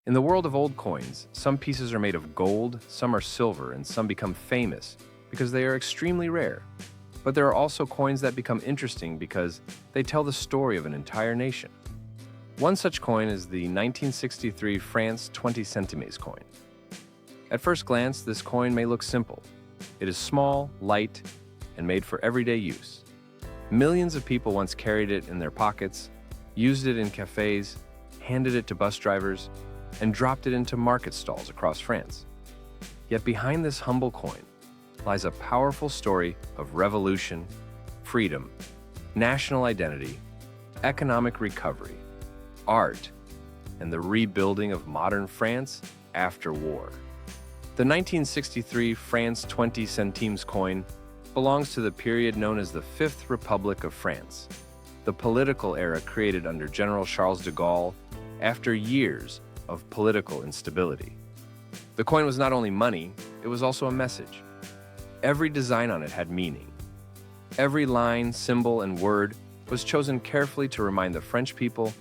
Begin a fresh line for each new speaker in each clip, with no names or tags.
In the world of old coins, some pieces are made of gold, some are silver, and some become famous because they are extremely rare. But there are also coins that become interesting because they tell the story of an entire nation. One such coin is the 1963 France 20 centimes coin. At first glance, this coin may look simple. It is small, light, and made for everyday use. Millions of people once carried it in their pockets, used it in cafes, handed it to bus drivers, and dropped it into market stalls across France. Yet behind this humble coin lies a powerful story of revolution, freedom, national identity, economic recovery, art, and the rebuilding of modern France after war. The 1963 France 20 centimes coin belongs to the period known as the Fifth Republic of France, the political era created under General Charles de Gaulle after years of political instability. The coin was not only money, it was also a message. Every design on it had meaning. Every line, symbol, and word was chosen carefully to remind the French people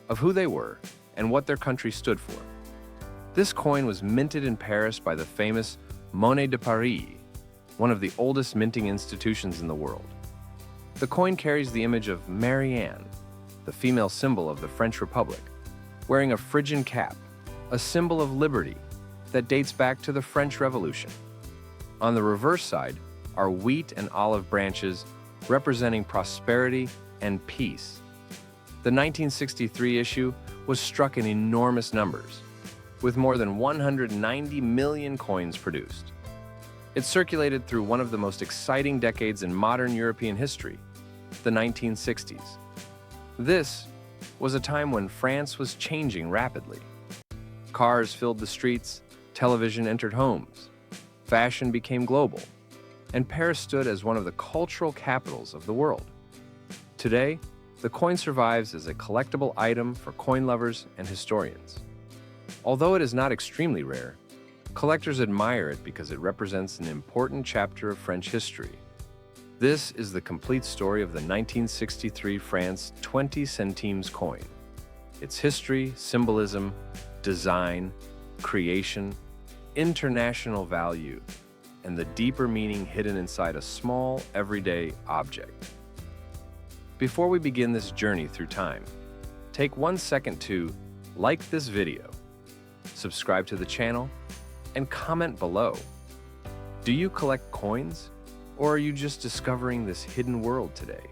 of who they were and what their country stood for. This coin was minted in Paris by the famous Monnaie de Paris, one of the oldest minting institutions in the world. The coin carries the image of Marianne, the female symbol of the French Republic, wearing a Phrygian cap, a symbol of liberty that dates back to the French Revolution. On the reverse side are wheat and olive branches representing prosperity and peace. The 1963 issue was struck in enormous numbers, with more than 190 million coins produced. It circulated through one of the most exciting decades in modern European history, the 1960s. This was a time when France was changing rapidly. Cars filled the streets, television entered homes, fashion became global, and Paris stood as one of the cultural capitals of the world. Today, the coin survives as a collectible item for coin lovers and historians. Although it is not extremely rare, collectors admire it because it represents an important chapter of French history. This is the complete story of the 1963 France 20 centimes coin. Its history, symbolism, design, creation, international value, and the deeper meaning hidden inside a small, everyday object. Before we begin this journey through time, take 1 second to like this video, subscribe to the channel, and comment below. Do you collect coins, or are you just discovering this hidden world today?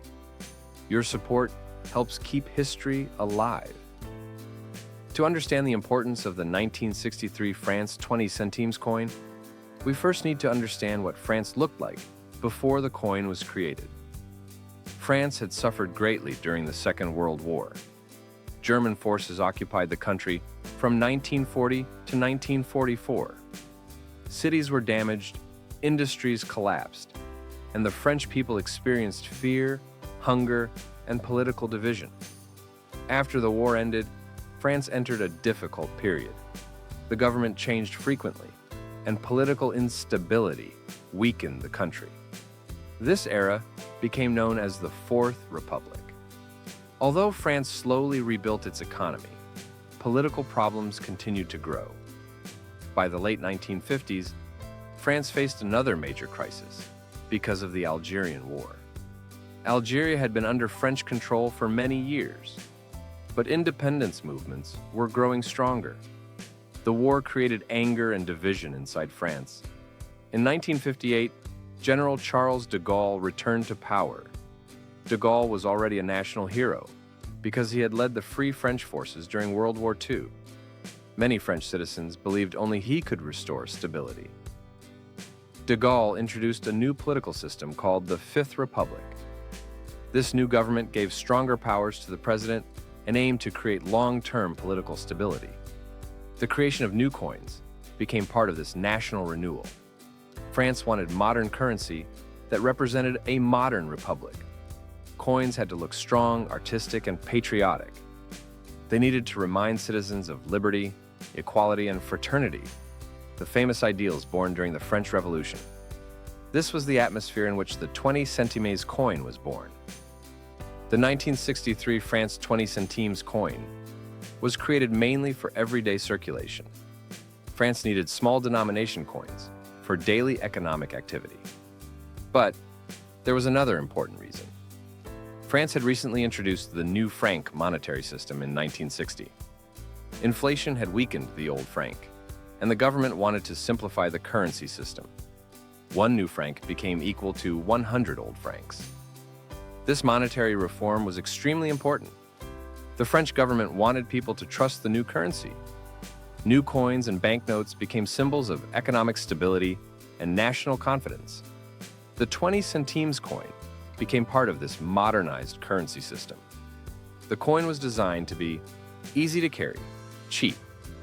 Your support helps keep history alive. To understand the importance of the 1963 France 20 centimes coin, we first need to understand what France looked like before the coin was created. France had suffered greatly during the Second World War. German forces occupied the country from 1940 to 1944. Cities were damaged, industries collapsed, and the French people experienced fear, hunger, and political division. After the war ended, France entered a difficult period. The government changed frequently, and political instability weakened the country. This era became known as the Fourth Republic. Although France slowly rebuilt its economy, political problems continued to grow. By the late 1950s, France faced another major crisis because of the Algerian War. Algeria had been under French control for many years, but independence movements were growing stronger. The war created anger and division inside France. In 1958, General Charles de Gaulle returned to power. De Gaulle was already a national hero because he had led the Free French forces during World War II. Many French citizens believed only he could restore stability. De Gaulle introduced a new political system called the Fifth Republic. This new government gave stronger powers to the president and aimed to create long-term political stability. The creation of new coins became part of this national renewal. France wanted modern currency that represented a modern republic. Coins had to look strong, artistic, and patriotic. They needed to remind citizens of liberty, equality, and fraternity, the famous ideals born during the French Revolution. This was the atmosphere in which the 20 centimes coin was born. The 1963 France 20 centimes coin was created mainly for everyday circulation. France needed small denomination coins for daily economic activity. But there was another important reason. France had recently introduced the new franc monetary system in 1960. Inflation had weakened the old franc, and the government wanted to simplify the currency system. One new franc became equal to 100 old francs. This monetary reform was extremely important. The French government wanted people to trust the new currency. New coins and banknotes became symbols of economic stability and national confidence. The 20 centimes coin became part of this modernized currency system. The coin was designed to be easy to carry, cheap,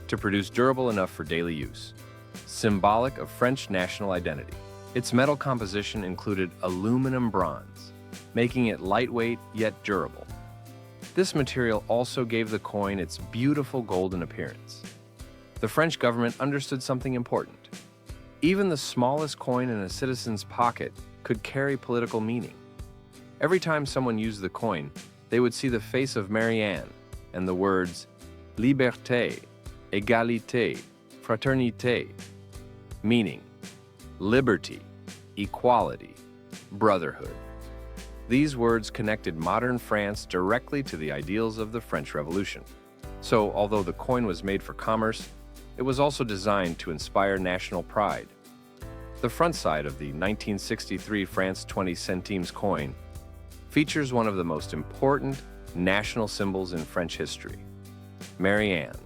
to produce durable enough for daily use, symbolic of French national identity. Its metal composition included aluminum bronze, making it lightweight yet durable. This material also gave the coin its beautiful golden appearance. The French government understood something important. Even the smallest coin in a citizen's pocket could carry political meaning. Every time someone used the coin, they would see the face of Marianne and the words liberté, égalité, fraternité, meaning liberty, equality, brotherhood. These words connected modern France directly to the ideals of the French Revolution. So, although the coin was made for commerce, it was also designed to inspire national pride. The front side of the 1963 France 20 centimes coin features one of the most important national symbols in French history, Marianne.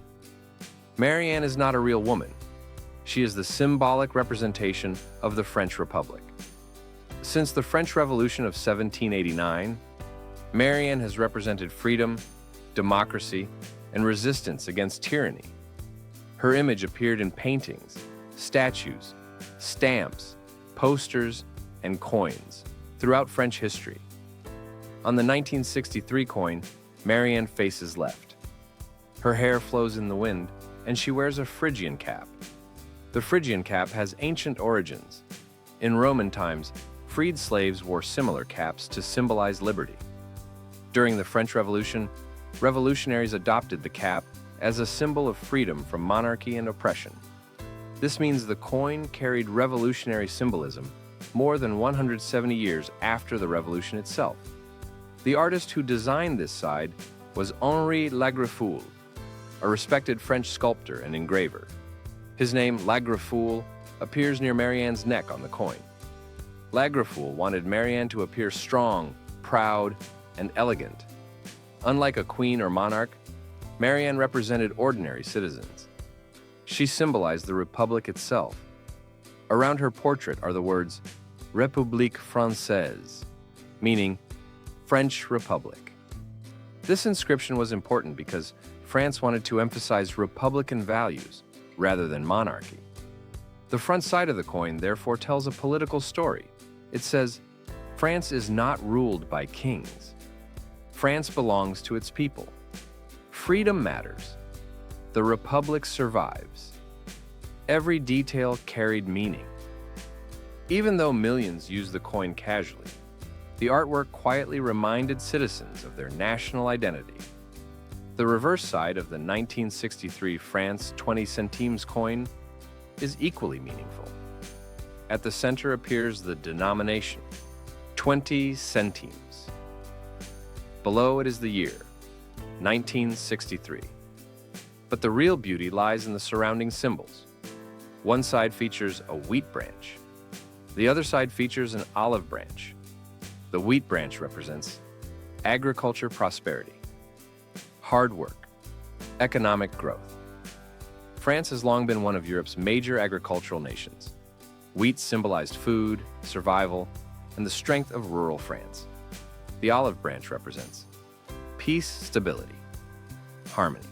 Marianne is not a real woman. She is the symbolic representation of the French Republic. Since the French Revolution of 1789, Marianne has represented freedom, democracy, and resistance against tyranny. Her image appeared in paintings, statues, stamps, posters, and coins throughout French history. On the 1963 coin, Marianne faces left. Her hair flows in the wind, and she wears a Phrygian cap. The Phrygian cap has ancient origins. In Roman times, freed slaves wore similar caps to symbolize liberty. During the French Revolution, revolutionaries adopted the cap as a symbol of freedom from monarchy and oppression. This means the coin carried revolutionary symbolism more than 170 years after the revolution itself. The artist who designed this side was Henri Lagreffoul, a respected French sculptor and engraver. His name, Lagreffoul, appears near Marianne's neck on the coin. Lagreffoul wanted Marianne to appear strong, proud, and elegant. Unlike a queen or monarch, Marianne represented ordinary citizens. She symbolized the Republic itself. Around her portrait are the words République Française, meaning French Republic. This inscription was important because France wanted to emphasize republican values rather than monarchy. The front side of the coin therefore tells a political story. It says, France is not ruled by kings. France belongs to its people. Freedom matters. The Republic survives. Every detail carried meaning. Even though millions used the coin casually, the artwork quietly reminded citizens of their national identity. The reverse side of the 1963 France 20 centimes coin is equally meaningful. At the center appears the denomination, 20 centimes. Below it is the year, 1963. But the real beauty lies in the surrounding symbols. One side features a wheat branch. The other side features an olive branch. The wheat branch represents agriculture prosperity, hard work, economic growth. France has long been one of Europe's major agricultural nations. Wheat symbolized food, survival, and the strength of rural France. The olive branch represents peace, stability, harmony.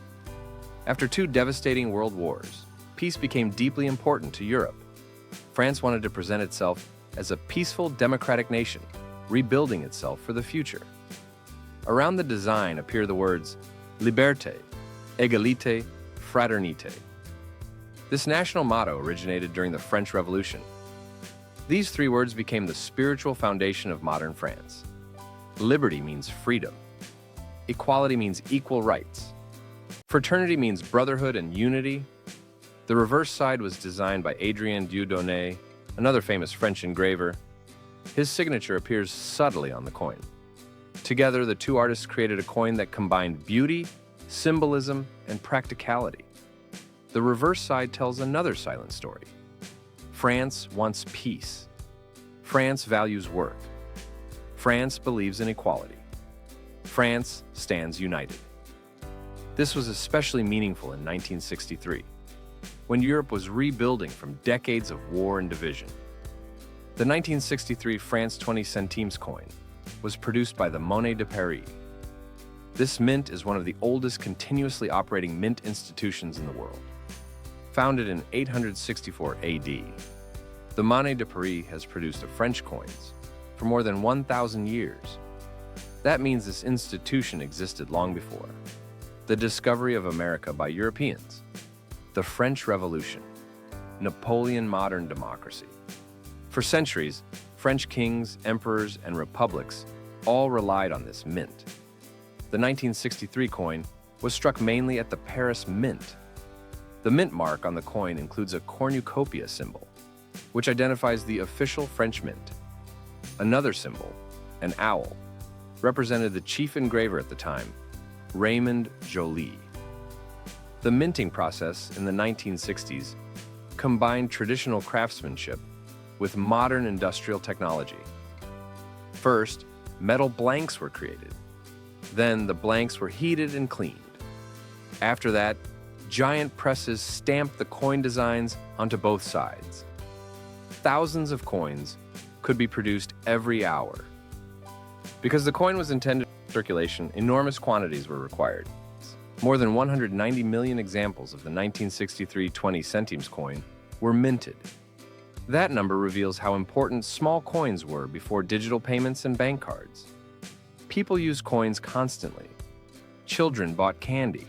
After two devastating world wars, peace became deeply important to Europe. France wanted to present itself as a peaceful, democratic nation, rebuilding itself for the future. Around the design appear the words liberté, égalité, fraternité. This national motto originated during the French Revolution. These three words became the spiritual foundation of modern France. Liberty means freedom. Equality means equal rights. Fraternity means brotherhood and unity. The reverse side was designed by Adrien Dieudonné, another famous French engraver. His signature appears subtly on the coin. Together, the two artists created a coin that combined beauty, symbolism, and practicality. The reverse side tells another silent story. France wants peace. France values work. France believes in equality. France stands united. This was especially meaningful in 1963, when Europe was rebuilding from decades of war and division. The 1963 France 20 centimes coin was produced by the Monnaie de Paris. This mint is one of the oldest continuously operating mint institutions in the world. Founded in 864 AD, the Monnaie de Paris has produced French coins for more than 1,000 years. That means this institution existed long before the discovery of America by Europeans, the French Revolution, Napoleon modern democracy. For centuries, French kings, emperors, and republics all relied on this mint. The 1963 coin was struck mainly at the Paris Mint. The mint mark on the coin includes a cornucopia symbol, which identifies the official French mint. Another symbol, an owl, represented the chief engraver at the time, Raymond Joly. The minting process in the 1960s combined traditional craftsmanship with modern industrial technology. First, metal blanks were created. Then the blanks were heated and cleaned. After that, giant presses stamped the coin designs onto both sides. Thousands of coins could be produced every hour. Because the coin was intended for circulation, enormous quantities were required. More than 190 million examples of the 1963 20 centimes coin were minted. That number reveals how important small coins were before digital payments and bank cards. People used coins constantly. Children bought candy.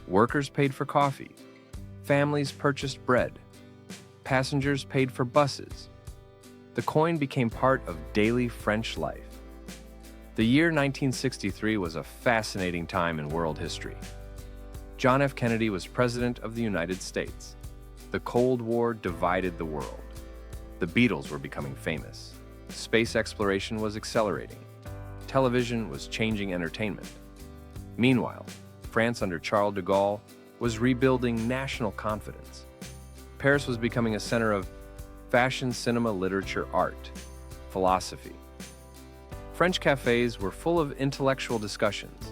Workers paid for coffee. Families purchased bread. Passengers paid for buses. The coin became part of daily French life. The year 1963 was a fascinating time in world history. John F. Kennedy was President of the United States. The Cold War divided the world. The Beatles were becoming famous. Space exploration was accelerating. Television was changing entertainment. Meanwhile, France under Charles de Gaulle was rebuilding national confidence. Paris was becoming a center of fashion, cinema, literature, art, philosophy. French cafes were full of intellectual discussions.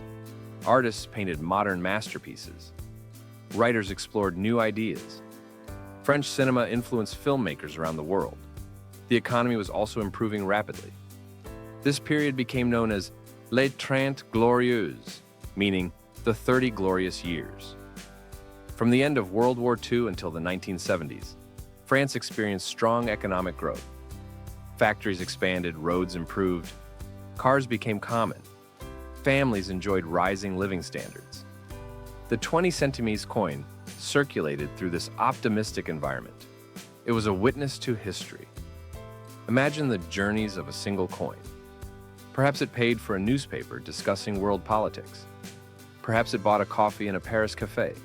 Artists painted modern masterpieces. Writers explored new ideas. French cinema influenced filmmakers around the world. The economy was also improving rapidly. This period became known as Les 30 Glorieuses, meaning the 30 glorious years. From the end of World War II until the 1970s, France experienced strong economic growth. Factories expanded, roads improved, cars became common. Families enjoyed rising living standards. The 20 centimes coin circulated through this optimistic environment. It was a witness to history. Imagine the journeys of a single coin. Perhaps it paid for a newspaper discussing world politics. Perhaps it bought a coffee in a Paris cafe.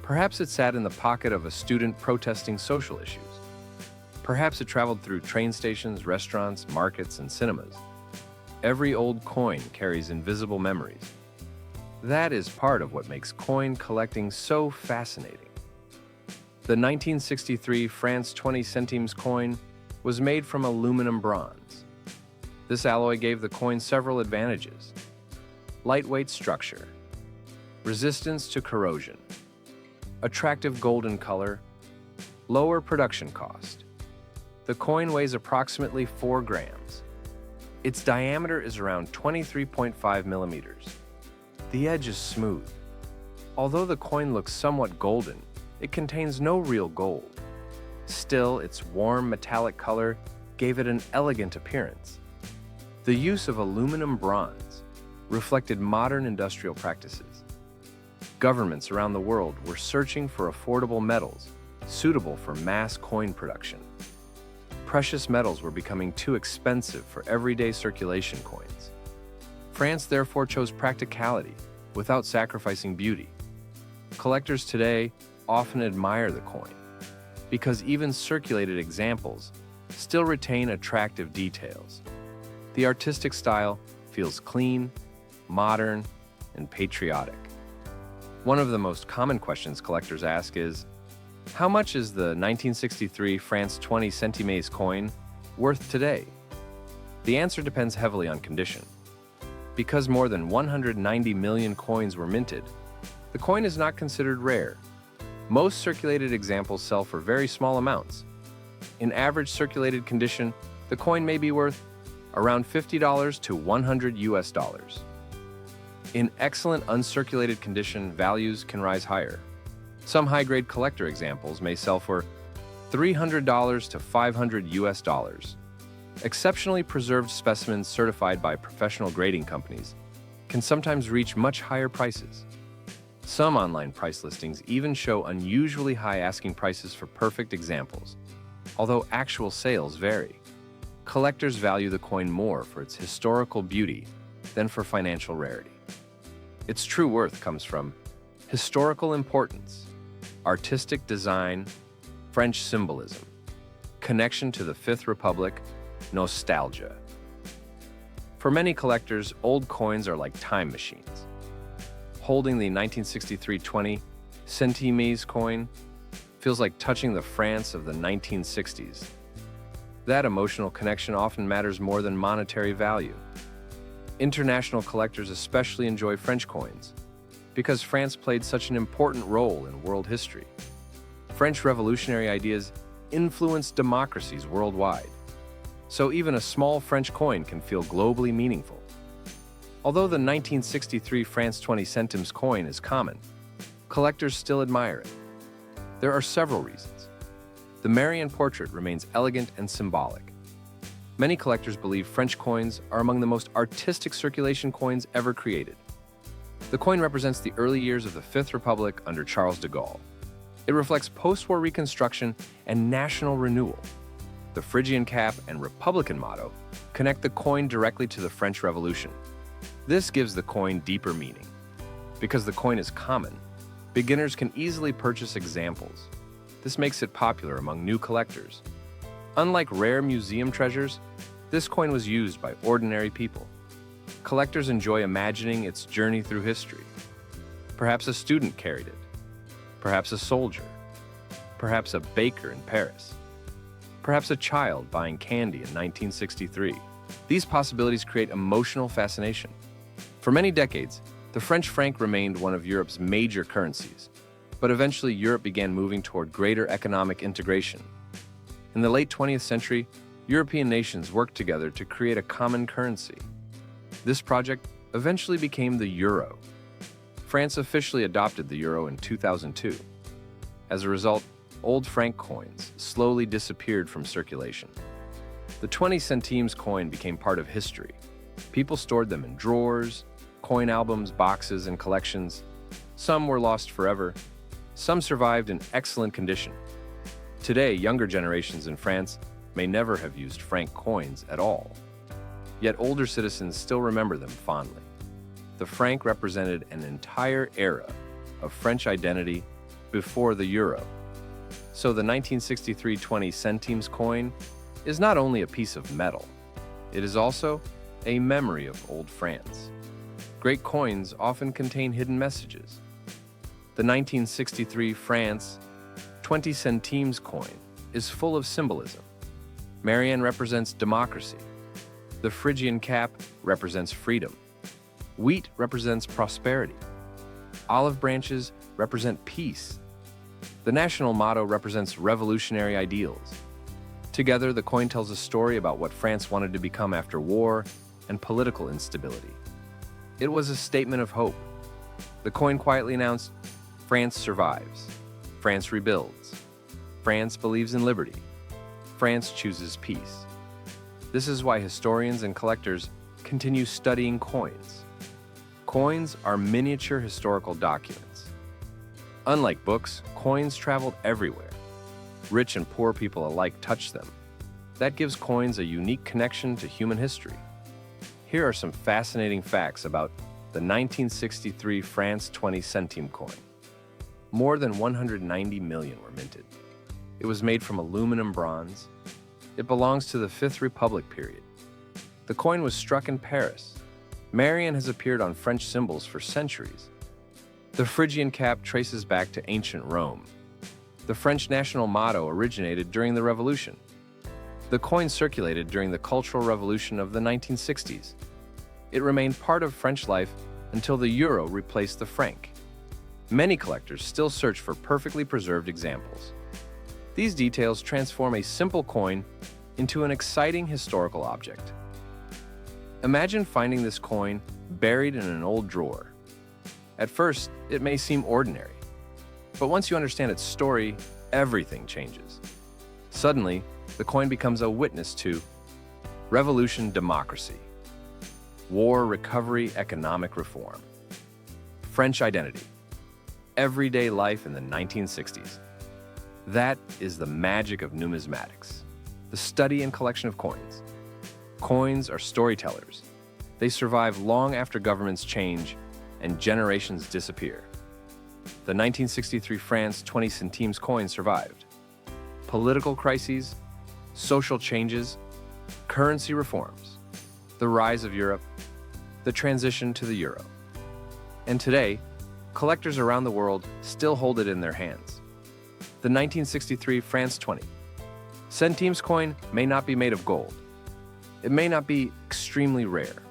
Perhaps it sat in the pocket of a student protesting social issues. Perhaps it traveled through train stations, restaurants, markets, and cinemas. Every old coin carries invisible memories. That is part of what makes coin collecting so fascinating. The 1963 France 20 centimes coin was made from aluminum bronze. This alloy gave the coin several advantages: lightweight structure, resistance to corrosion, attractive golden color, lower production cost. The coin weighs approximately 4 grams. Its diameter is around 23.5 millimeters. The edge is smooth. Although the coin looks somewhat golden, it contains no real gold. Still, its warm metallic color gave it an elegant appearance. The use of aluminum bronze reflected modern industrial practices. Governments around the world were searching for affordable metals suitable for mass coin production. Precious metals were becoming too expensive for everyday circulation coins. France therefore chose practicality without sacrificing beauty. Collectors today often admire the coin because even circulated examples still retain attractive details. The artistic style feels clean, modern, and patriotic. One of the most common questions collectors ask is, how much is the 1963 France 20 Centimes coin worth today? The answer depends heavily on condition. Because more than 190 million coins were minted, the coin is not considered rare. Most circulated examples sell for very small amounts. In average circulated condition, the coin may be worth around $50 to $100. In excellent uncirculated condition, values can rise higher. Some high-grade collector examples may sell for $300 to $500. Exceptionally preserved specimens certified by professional grading companies can sometimes reach much higher prices. Some online price listings even show unusually high asking prices for perfect examples, although actual sales vary. Collectors value the coin more for its historical beauty than for financial rarity. Its true worth comes from historical importance, artistic design, French symbolism, connection to the Fifth Republic, nostalgia. For many collectors, old coins are like time machines. Holding the 1963 20 Centimes coin feels like touching the France of the 1960s. That emotional connection often matters more than monetary value. International collectors especially enjoy French coins because France played such an important role in world history. French revolutionary ideas influenced democracies worldwide, so even a small French coin can feel globally meaningful. Although the 1963 France 20 Centimes coin is common, collectors still admire it. There are several reasons. The Marianne portrait remains elegant and symbolic. Many collectors believe French coins are among the most artistic circulation coins ever created. The coin represents the early years of the Fifth Republic under Charles de Gaulle. It reflects post-war reconstruction and national renewal. The Phrygian cap and Republican motto connect the coin directly to the French Revolution. This gives the coin deeper meaning. Because the coin is common, beginners can easily purchase examples. This makes it popular among new collectors. Unlike rare museum treasures, this coin was used by ordinary people. Collectors enjoy imagining its journey through history. Perhaps a student carried it. Perhaps a soldier. Perhaps a baker in Paris. Perhaps a child buying candy in 1963. These possibilities create emotional fascination. For many decades, the French franc remained one of Europe's major currencies, but eventually Europe began moving toward greater economic integration. In the late 20th century, European nations worked together to create a common currency. This project eventually became the euro. France officially adopted the euro in 2002. As a result, old franc coins slowly disappeared from circulation. The 20 centimes coin became part of history. People stored them in drawers, coin albums, boxes, and collections. Some were lost forever. Some survived in excellent condition. Today, younger generations in France may never have used franc coins at all. Yet older citizens still remember them fondly. The franc represented an entire era of French identity before the euro. So the 1963 20 centimes coin is not only a piece of metal, it is also a memory of old France. Great coins often contain hidden messages. The 1963 France 20 centimes coin is full of symbolism. Marianne represents democracy. The Phrygian cap represents freedom. Wheat represents prosperity. Olive branches represent peace. The national motto represents revolutionary ideals. Together, the coin tells a story about what France wanted to become after war and political instability. It was a statement of hope. The coin quietly announced, France survives. France rebuilds. France believes in liberty. France chooses peace. This is why historians and collectors continue studying coins. Coins are miniature historical documents. Unlike books, coins traveled everywhere. Rich and poor people alike touch them. That gives coins a unique connection to human history. Here are some fascinating facts about the 1963 France 20 centime coin. more than 190 million were minted. It was made from aluminum bronze. It belongs to the Fifth Republic period. The coin was struck in Paris. Marianne has appeared on French symbols for centuries. The Phrygian cap traces back to ancient Rome. The French national motto originated during the Revolution. The coin circulated during the Cultural Revolution of the 1960s. It remained part of French life until the euro replaced the franc. Many collectors still search for perfectly preserved examples. These details transform a simple coin into an exciting historical object. Imagine finding this coin buried in an old drawer. At first, it may seem ordinary, but once you understand its story, everything changes. Suddenly, the coin becomes a witness to revolution, democracy, war, recovery, economic reform, French identity, everyday life in the 1960s. That is the magic of numismatics, the study and collection of coins. Coins are storytellers. They survive long after governments change and generations disappear. The 1963 France 20 centimes coin survived. Political crises, social changes, currency reforms, the rise of Europe, the transition to the euro. And today, collectors around the world still hold it in their hands. The 1963 France 20 centimes coin may not be made of gold. It may not be extremely rare.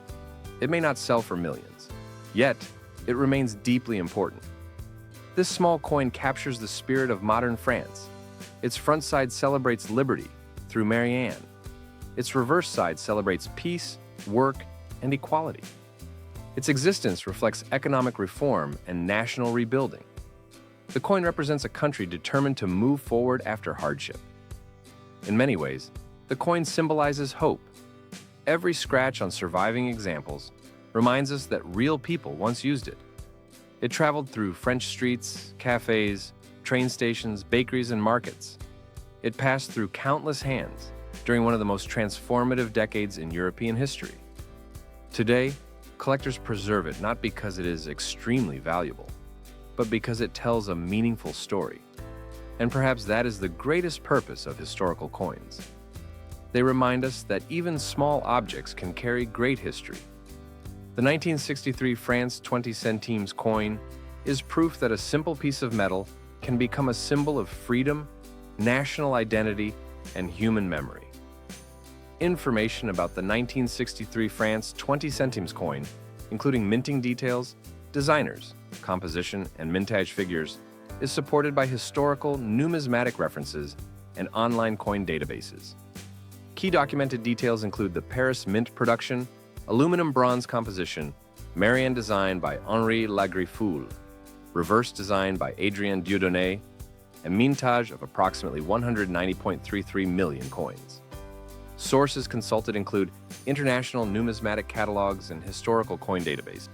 It may not sell for millions. Yet, it remains deeply important. This small coin captures the spirit of modern France. Its front side celebrates liberty through Marianne. Its reverse side celebrates peace, work, and equality. Its existence reflects economic reform and national rebuilding. The coin represents a country determined to move forward after hardship. In many ways, the coin symbolizes hope. Every scratch on surviving examples reminds us that real people once used it. It traveled through French streets, cafes, train stations, bakeries, and markets. It passed through countless hands during one of the most transformative decades in European history. Today, collectors preserve it not because it is extremely valuable, but because it tells a meaningful story. And perhaps that is the greatest purpose of historical coins. They remind us that even small objects can carry great history. The 1963 France 20 centimes coin is proof that a simple piece of metal can become a symbol of freedom, national identity, and human memory. Information about the 1963 France 20 centimes coin, including minting details, designers, composition, and mintage figures, is supported by historical numismatic references and online coin databases. Key documented details include the Paris mint production, aluminum bronze composition, Marianne design by Henri Lagriffoul, reverse design by Adrien Dieudonné, and mintage of approximately 190.33 million coins. Sources consulted include international numismatic catalogs and historical coin databases.